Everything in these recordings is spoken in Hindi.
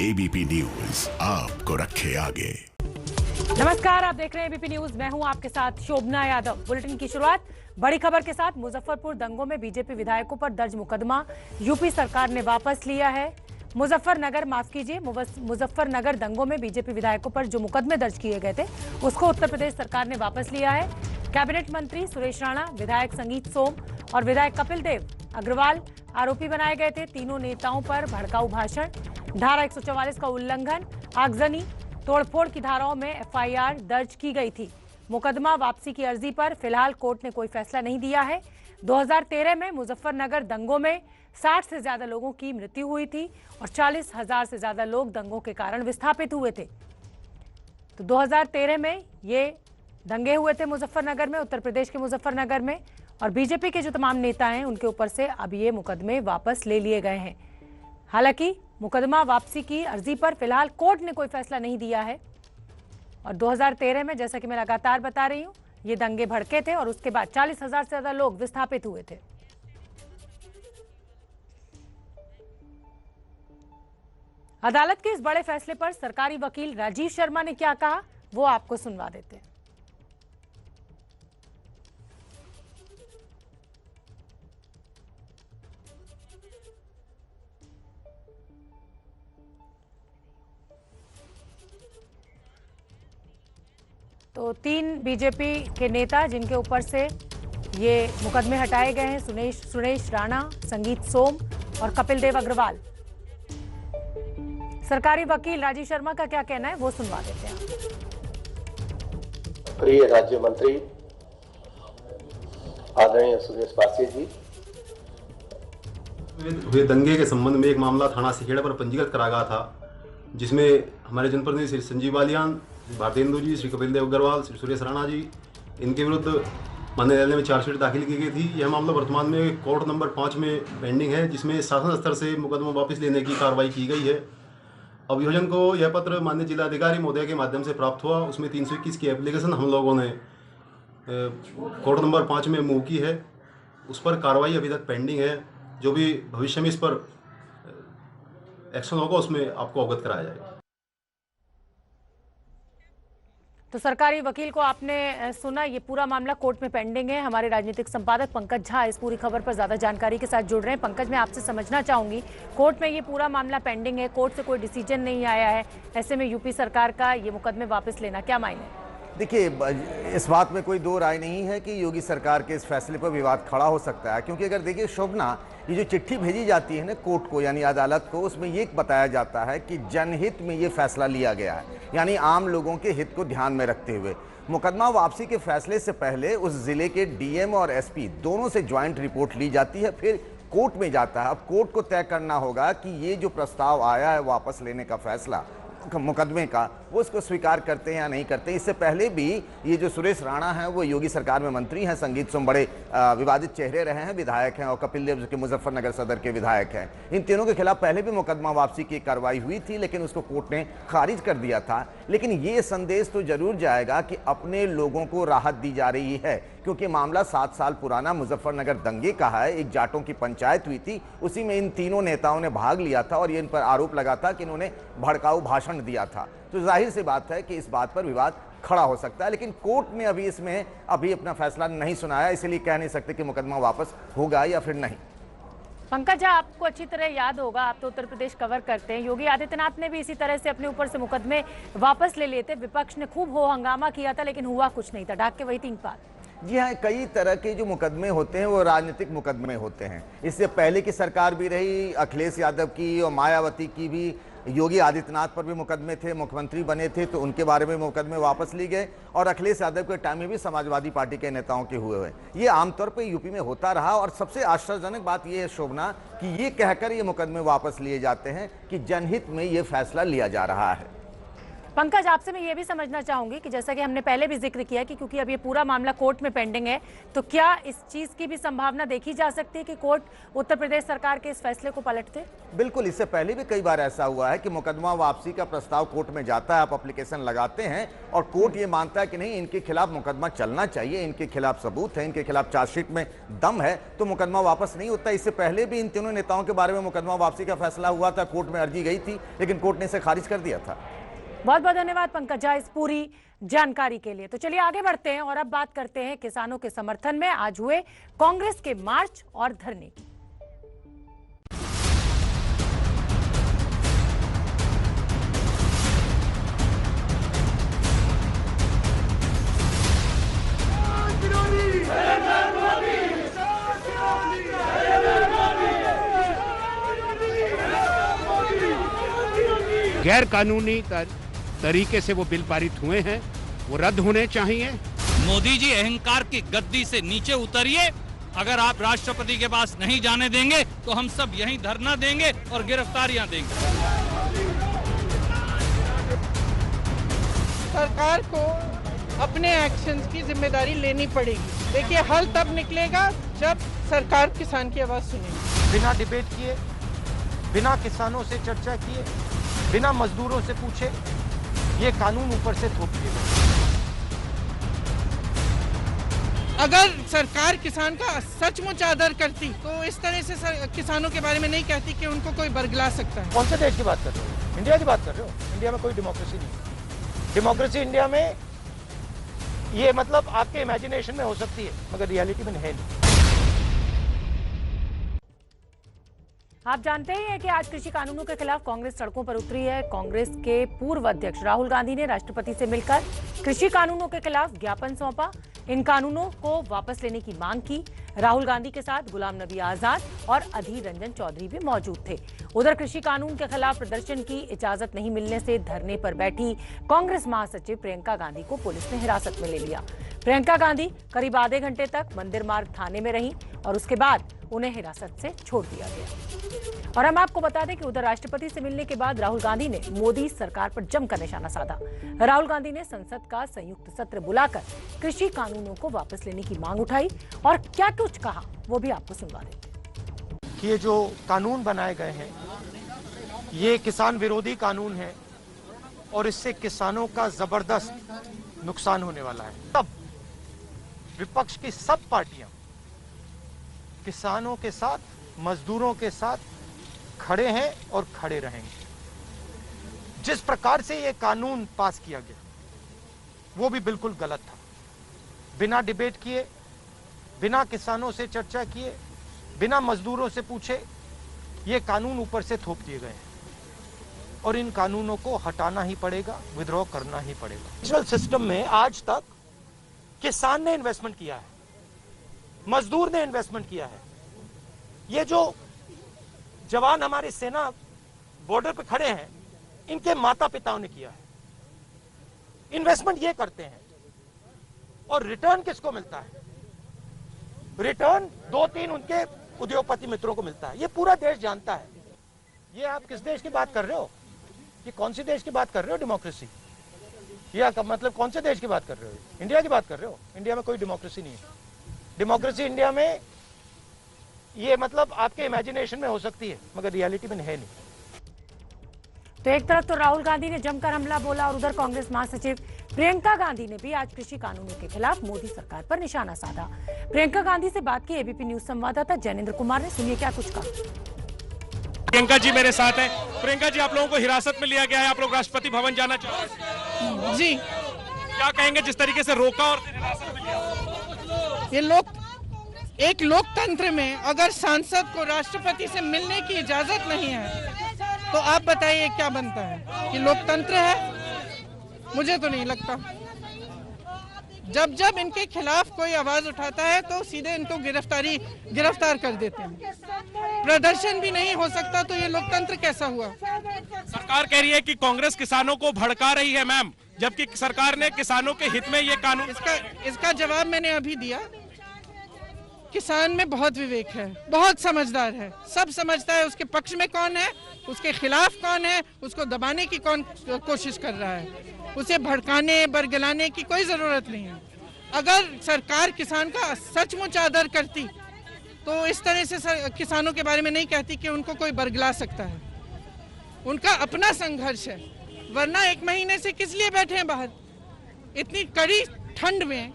एबीपी न्यूज आपको रखे आगे। नमस्कार, आप देख रहे हैं एबीपी न्यूज। मैं हूं आपके साथ शोभना यादव। बुलेटिन की शुरुआत बड़ी खबर के साथ। मुजफ्फरपुर दंगों में बीजेपी विधायकों पर दर्ज मुकदमा यूपी सरकार ने वापस लिया है। मुजफ्फरनगर दंगों में बीजेपी विधायकों पर जो मुकदमे दर्ज किए गए थे उसको उत्तर प्रदेश सरकार ने वापस लिया है। कैबिनेट मंत्री सुरेश राणा, विधायक संगीत सोम और विधायक कपिल देव अग्रवाल आरोपी बनाए गए थे। तीनों नेताओं पर भड़काऊ भाषण, धारा 144 का उल्लंघन, आगजनी, तोड़फोड़ की धाराओं में एफआईआर दर्ज की गई थी। मुकदमा वापसी की अर्जी पर फिलहाल कोर्ट ने कोई फैसला नहीं दिया है। 2013 में मुजफ्फरनगर दंगों में 60 से ज्यादा लोगों की मृत्यु हुई थी और 40,000 से ज्यादा लोग दंगों के कारण विस्थापित हुए थे। तो 2013 में ये दंगे हुए थे मुजफ्फरनगर में, उत्तर प्रदेश के मुजफ्फरनगर में, और बीजेपी के जो तमाम नेता हैं उनके ऊपर से अब ये मुकदमे वापस ले लिए गए हैं। हालांकि मुकदमा वापसी की अर्जी पर फिलहाल कोर्ट ने कोई फैसला नहीं दिया है। और 2013 में, जैसा कि मैं लगातार बता रही हूं, ये दंगे भड़के थे और उसके बाद 40,000 से ज्यादा लोग विस्थापित हुए थे। अदालत के इस बड़े फैसले पर सरकारी वकील राजीव शर्मा ने क्या कहा, वो आपको सुनवा देते हैं। तो 3 बीजेपी के नेता जिनके ऊपर से ये मुकदमे हटाए गए हैं, सुरेश राणा, संगीत सोम और कपिल देव अग्रवाल। सरकारी वकील राजीव शर्मा का क्या कहना है वो सुनवा देते हैं। प्रिय राज्य मंत्री आदरणीय सुरेश पासी जी, हुए दंगे के संबंध में एक मामला थाना सिखेड़ा पर पंजीकृत करा गया था, जिसमें हमारे जनप्रतिनिधि श्री संजीव बालियान, भारतेंदु जी, श्री कपिल देव अग्रवाल, श्री सुरेश राणा जी, इनके विरुद्ध माननीय न्यायालय में चार्जशीट दाखिल की गई थी। यह मामला वर्तमान में कोर्ट नंबर 5 में पेंडिंग है, जिसमें शासन स्तर से मुकदमा वापस लेने की कार्रवाई की गई है। अभियोजन को यह पत्र माननीय जिलाधिकारी महोदय के माध्यम से प्राप्त हुआ। उसमें 321 की एप्लीकेशन हम लोगों ने कोर्ट नंबर 5 में मूव की है। उस पर कार्रवाई अभी तक पेंडिंग है। जो भी भविष्य में इस पर एक्शन होगा उसमें आपको अवगत कराया जाएगा। तो सरकारी वकील को आपने सुना, ये पूरा मामला कोर्ट में पेंडिंग है। हमारे राजनीतिक संपादक पंकज झा इस पूरी खबर पर ज्यादा जानकारी के साथ जुड़ रहे हैं। पंकज, मैं आपसे समझना चाहूंगी, कोर्ट में ये पूरा मामला पेंडिंग है, कोर्ट से कोई डिसीजन नहीं आया है, ऐसे में यूपी सरकार का ये मुकदमे वापस लेना क्या मायने? देखिए, इस बात में कोई दो राय नहीं है कि योगी सरकार के इस फैसले पर विवाद खड़ा हो सकता है, क्योंकि अगर देखिए शोभना, ये जो चिट्ठी भेजी जाती है ना कोर्ट को यानी अदालत को, उसमें ये बताया जाता है कि जनहित में ये फैसला लिया गया है, यानी आम लोगों के हित को ध्यान में रखते हुए। मुकदमा वापसी के फैसले से पहले उस जिले के डीएम और एसपी दोनों से ज्वाइंट रिपोर्ट ली जाती है, फिर कोर्ट में जाता है। अब कोर्ट को तय करना होगा कि ये जो प्रस्ताव आया है वापस लेने का फैसला मुकदमे का, वो उसको स्वीकार करते हैं या नहीं करते। इससे पहले भी ये जो सुरेश राणा हैं वो योगी सरकार में मंत्री हैं, संगीत सोम बड़े विवादित चेहरे रहे हैं, विधायक हैं, और कपिल देव जो कि मुजफ्फरनगर सदर के विधायक हैं। इन तीनों के खिलाफ पहले भी मुकदमा वापसी की कार्रवाई हुई थी, लेकिन उसको कोर्ट ने खारिज कर दिया था। लेकिन ये संदेश तो जरूर जाएगा कि अपने लोगों को राहत दी जा रही है, क्योंकि मामला 7 साल पुराना मुजफ्फरनगर दंगे का है। एक जाटों की पंचायत हुई थी, उसी में इन तीनों नेताओं ने भाग लिया था और ये इन पर आरोप लगा था कि इन्होंने भड़काऊ भाषण दिया था। तो जाहिर सी बात है कि इस बात पर विवाद खड़ा हो सकता है, लेकिन कोर्ट ने अभी अपना फैसला नहीं सुनाया, इसलिए कह नहीं सकते कि मुकदमा वापस होगा या फिर नहीं। पंकज, आपको अच्छी तरह याद होगा, आप तो उत्तर प्रदेश कवर करते हैं, योगी आदित्यनाथ ने भी इसी तरह से अपने ऊपर से मुकदमे वापस ले लिए थे। विपक्ष ने खूब हो हंगामा किया था, लेकिन हुआ कुछ नहीं था, डाक के वही 3 पात। जी हाँ, कई तरह के जो मुकदमे होते हैं वो राजनीतिक मुकदमे होते हैं। इससे पहले की सरकार भी रही, अखिलेश यादव की और मायावती की भी, योगी आदित्यनाथ पर भी मुकदमे थे, मुख्यमंत्री बने थे तो उनके बारे में मुकदमे वापस लिए गए, और अखिलेश यादव के टाइम में भी समाजवादी पार्टी के नेताओं के हुए। ये आमतौर पर यूपी में होता रहा। और सबसे आश्चर्यजनक बात यह है शोभना कि ये कहकर ये मुकदमे वापस लिए जाते हैं कि जनहित में ये फैसला लिया जा रहा है। पंकज, आपसे मैं ये भी समझना चाहूंगी कि जैसा कि हमने पहले भी जिक्र किया कि क्योंकि अब ये पूरा मामला कोर्ट में पेंडिंग है, तो क्या इस चीज की भी संभावना देखी जा सकती है कि कोर्ट उत्तर प्रदेश सरकार के इस फैसले को पलट दे? बिल्कुल, इससे पहले भी कई बार ऐसा हुआ है कि मुकदमा वापसी का प्रस्ताव कोर्ट में जाता है, आप एप्लीकेशन लगाते हैं और कोर्ट ये मानता है कि नहीं, इनके खिलाफ मुकदमा चलना चाहिए, इनके खिलाफ सबूत है, इनके खिलाफ चार्जशीट में दम है, तो मुकदमा वापस नहीं होता। इससे पहले भी इन तीनों नेताओं के बारे में मुकदमा वापसी का फैसला हुआ था, कोर्ट में अर्जी गई थी, लेकिन कोर्ट ने इसे खारिज कर दिया था। बहुत बहुत धन्यवाद पंकज झा इस पूरी जानकारी के लिए। तो चलिए आगे बढ़ते हैं और अब बात करते हैं किसानों के समर्थन में आज हुए कांग्रेस के मार्च और धरने की। गैर कानूनी तरीके से वो बिल पारित हुए हैं, वो रद्द होने चाहिए। मोदी जी, अहंकार की गद्दी से नीचे उतरिए। अगर आप राष्ट्रपति के पास नहीं जाने देंगे तो हम सब यहीं धरना देंगे और गिरफ्तारियां देंगे। सरकार को अपने एक्शंस की जिम्मेदारी लेनी पड़ेगी। देखिए, हल तब निकलेगा जब सरकार किसान की आवाज सुनेगी। बिना डिबेट किए, बिना किसानों से चर्चा किए, बिना मजदूरों से पूछे ये कानून ऊपर से थोप दिए गए। अगर सरकार किसान का सचमुच आदर करती तो इस तरह से किसानों के बारे में नहीं कहती कि उनको कोई बरगला सकता है। कौन से देश की बात कर रहे हो? इंडिया की बात कर रहे हो? इंडिया में कोई डेमोक्रेसी नहीं है। डेमोक्रेसी इंडिया में ये मतलब आपके इमेजिनेशन में हो सकती है, मगर रियलिटी में है नहीं। आप जानते ही हैं कि आज कृषि कानूनों के खिलाफ कांग्रेस सड़कों पर उतरी है। कांग्रेस के पूर्व अध्यक्ष राहुल गांधी ने राष्ट्रपति से मिलकर कृषि कानूनों के खिलाफ ज्ञापन सौंपा, इन कानूनों को वापस लेने की मांग की। राहुल गांधी के साथ गुलाम नबी आजाद और अधीर रंजन चौधरी भी मौजूद थे। उधर कृषि कानून के खिलाफ प्रदर्शन की इजाजत नहीं मिलने से धरने पर बैठी कांग्रेस महासचिव प्रियंका गांधी को पुलिस ने हिरासत में ले लिया। प्रियंका गांधी करीब आधे घंटे तक मंदिर मार्ग थाने में रहीं और उसके बाद उन्हें हिरासत से छोड़ दिया गया। और हम आपको बता दें कि उधर राष्ट्रपति से मिलने के बाद राहुल गांधी ने मोदी सरकार पर जमकर निशाना साधा। राहुल गांधी ने संसद का संयुक्त सत्र बुलाकर कृषि कानूनों को वापस लेने की मांग उठाई और क्या कुछ कहा वो भी आपको सुनवा देते। ये जो कानून बनाए गए हैं ये किसान विरोधी कानून है और इससे किसानों का जबरदस्त नुकसान होने वाला है। तब विपक्ष की सब पार्टियां किसानों के साथ, मजदूरों के साथ खड़े हैं और खड़े रहेंगे। जिस प्रकार से ये कानून पास किया गया वो भी बिल्कुल गलत था। बिना डिबेट किए, बिना किसानों से चर्चा किए, बिना मजदूरों से पूछे ये कानून ऊपर से थोप दिए गए हैं और इन कानूनों को हटाना ही पड़ेगा, विद्रोह करना ही पड़ेगा। नेशनल सिस्टम में आज तक किसान ने इन्वेस्टमेंट किया है, मजदूर ने इन्वेस्टमेंट किया है। ये जो जवान हमारी सेना बॉर्डर पे खड़े हैं इनके माता पिताओं ने किया है। इन्वेस्टमेंट ये करते हैं और रिटर्न किसको मिलता है? रिटर्न 2-3 उनके उद्योगपति मित्रों को मिलता है। ये पूरा देश जानता है। ये आप किस देश की बात कर रहे हो? ये कौन सी देश की बात कर रहे हो? डेमोक्रेसी? ये मतलब कौन से देश की बात कर रहे हो? इंडिया की बात कर रहे हो? इंडिया में कोई डेमोक्रेसी नहीं है। डेमोक्रेसी इंडिया में ये मतलब आपके इमेजिनेशन में हो सकती है, मगर रियलिटी में है नहीं। तो एक तरफ तो राहुल गांधी ने जमकर हमला बोला और उधर कांग्रेस महासचिव प्रियंका गांधी ने भी आज कृषि कानूनों के खिलाफ मोदी सरकार पर निशाना साधा। प्रियंका गांधी से बात की एबीपी न्यूज संवाददाता जैनेन्द्र कुमार ने। सुनिए क्या कुछ कहा। प्रियंका जी मेरे साथ हैं। प्रियंका जी, आप लोगों को हिरासत में लिया गया है, आप लोग राष्ट्रपति भवन जाना चाहते हैं जी, क्या कहेंगे जिस तरीके से रोका और हिरासत में लिया? ये एक लोकतंत्र में अगर सांसद को राष्ट्रपति से मिलने की इजाजत नहीं है तो आप बताइए क्या बनता है? ये लोकतंत्र है? मुझे तो नहीं लगता। जब इनके खिलाफ कोई आवाज उठाता है तो सीधे इनको गिरफ्तार कर देते हैं। प्रदर्शन भी नहीं हो सकता तो ये लोकतंत्र कैसा हुआ? सरकार कह रही है कि कांग्रेस किसानों को भड़का रही है मैम, जबकि सरकार ने किसानों के हित में ये कानून। इसका जवाब मैंने अभी दिया। किसान में बहुत विवेक है, बहुत समझदार है, सब समझता है उसके पक्ष में कौन है, उसके खिलाफ कौन है, उसको दबाने की कौन कोशिश कर रहा है। उसे भड़काने बरगलाने की कोई जरूरत नहीं है। अगर सरकार किसान का सचमुच आदर करती तो इस तरह से किसानों के बारे में नहीं कहती कि उनको कोई बरगला सकता है। उनका अपना संघर्ष है, वरना 1 महीने से किस लिए बैठे हैं बाहर? इतनी कड़ी ठंड में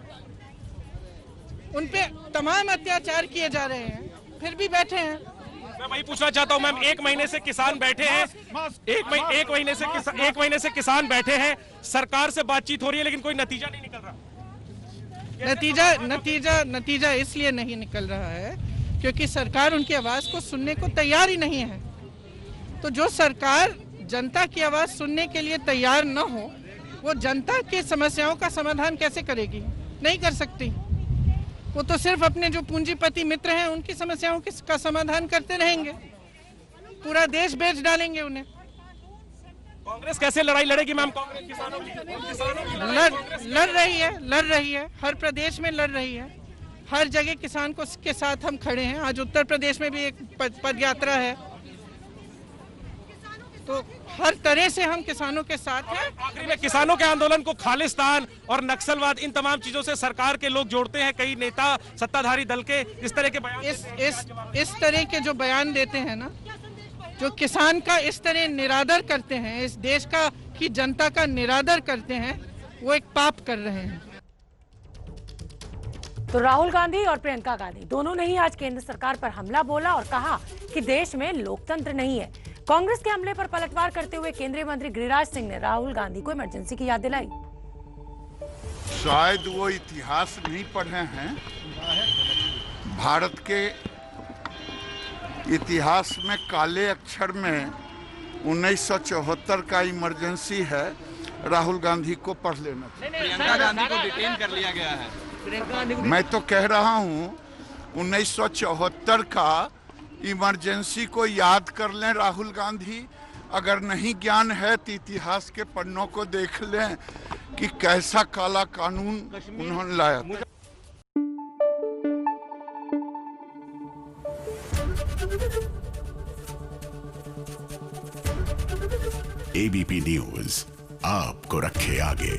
उन पे तमाम अत्याचार किए जा रहे हैं, फिर भी बैठे हैं। मैं वही पूछना चाहता हूं मैम, 1 महीने से किसान बैठे हैं, एक महीने से किसान बैठे हैं, सरकार से बातचीत हो रही है लेकिन कोई नतीजा नहीं निकल रहा। नतीजा इसलिए नहीं निकल रहा है क्योंकि सरकार उनकी आवाज को सुनने को तैयार ही नहीं है। तो जो सरकार जनता की आवाज सुनने के लिए तैयार न हो, वो जनता की समस्याओं का समाधान कैसे करेगी? नहीं कर सकती। वो तो सिर्फ अपने जो पूंजीपति मित्र हैं उनकी समस्याओं का समाधान करते रहेंगे, पूरा देश बेच डालेंगे उन्हें। कांग्रेस कैसे लड़ाई लड़ेगी मैम? कांग्रेस किसानों की लड़ रही है, हर प्रदेश में लड़ रही है, हर जगह किसान को के साथ हम खड़े हैं। आज उत्तर प्रदेश में भी एक पद यात्रा है, तो हर तरह से हम किसानों के साथ हैं। आखिरी में किसानों के आंदोलन को खालिस्तान और नक्सलवाद, इन तमाम चीजों से सरकार के लोग जोड़ते हैं। कई नेता सत्ताधारी दल के इस तरह के बयान इस तरह के जो बयान देते हैं ना, जो किसान का इस तरह निरादर करते हैं, इस देश की जनता का निरादर करते हैं, वो एक पाप कर रहे हैं। तो राहुल गांधी और प्रियंका गांधी दोनों ने ही आज केंद्र सरकार पर हमला बोला और कहा कि देश में लोकतंत्र नहीं है। कांग्रेस के हमले पर पलटवार करते हुए केंद्रीय मंत्री गिरिराज सिंह ने राहुल गांधी को इमरजेंसी की याद दिलाई। शायद वो इतिहास नहीं पढ़े हैं। भारत के इतिहास में काले अक्षर में 1974 का इमरजेंसी है, राहुल गांधी को पढ़ लेना चाहिए। प्रियंका गांधी को डिटेन कर लिया गया है। मैं तो कह रहा हूँ 1974 का इमरजेंसी को याद कर लें राहुल गांधी। अगर नहीं ज्ञान है तो इतिहास के पन्नों को देख लें कि कैसा काला कानून उन्होंने लाया था। एबीपी न्यूज आपको रखे आगे।